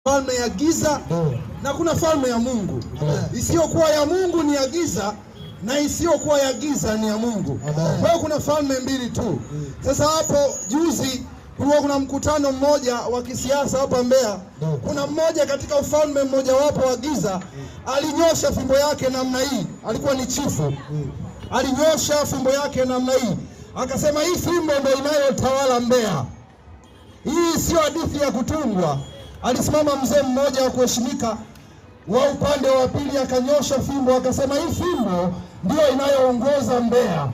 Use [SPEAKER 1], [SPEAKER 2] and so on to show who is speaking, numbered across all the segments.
[SPEAKER 1] Falme ya giza na kuna falme ya Mungu. Isiyokuwa ya Mungu ni ya giza na isiyokuwa ya giza ni ya Mungu. Kwa hiyo kuna falme mbili tu. Sasa hapo juzi kulikuwa kuna mkutano mmoja wa kisiasa hapa Mbeya. Kuna mmoja katika ufalme mmoja wapo wa giza alinyosha fimbo yake namna hii. Alikuwa ni chifu. Alinyosha fimbo yake namna hii. Akasema hii fimbo ndio inayotawala Mbeya. Hii sio hadithi ya kutungwa. Alisimama mzee mmoja wa kuheshimika wa upande wa pili akanyosha fimbo akasema hii fimbo ndio inayoongoza Mbeya.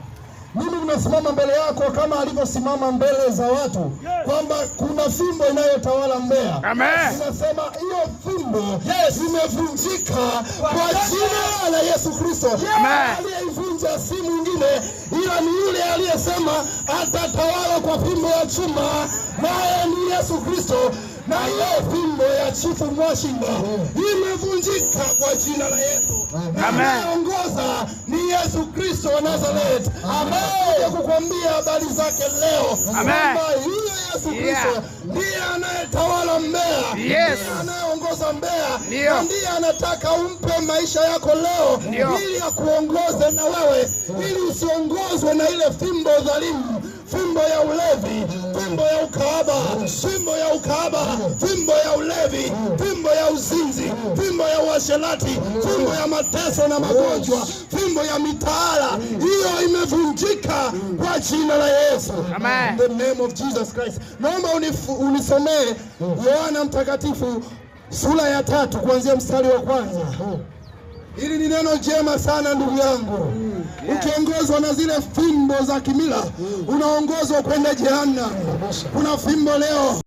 [SPEAKER 1] Mimi nimesimama mbele yako kama alivyosimama mbele za watu kwamba kuna fimbo inayotawala Mbeya.
[SPEAKER 2] Amen.
[SPEAKER 1] Ninasema hiyo fimbo imevunjika kwa jina la Yesu Kristo. Aliyeivunja si mwingine ila ni yule aliyesema atatawala kwa fimbo ya chuma, naye ni Yesu Kristo. Na hiyo fimbo ya chifu Mwashinga imevunjika kwa jina la Yesu. Anayeongoza ni Yesu Kristo wa Nazareth. Amekuja kukwambia habari zake leo. Kwamba huyo Yesu Kristo ndiye anayetawala Mbeya. Ndiye anayeongoza Mbeya. Na ndiye anataka umpe maisha yako leo ili akuongoze na wewe, ili usiongozwe na ile fimbo dhalimu, fimbo ya ulevi, fimbo ya ukahaba, fimbo ya ukahaba, fimbo ya ulevi, fimbo ya uzinzi, fimbo ya uasherati, fimbo ya mateso na magonjwa, fimbo ya mitaala. Hiyo imevunjika kwa jina la Yesu.
[SPEAKER 2] Amen.
[SPEAKER 1] In the name of Jesus Christ. Naomba unisomee Yohana Mtakatifu sura ya 3 kuanzia mstari wa 1. Hili ni neno jema sana ndugu yangu. Ukiongozwa na zile fimbo za kimila, unaongozwa kwenda jehanamu. Kuna fimbo leo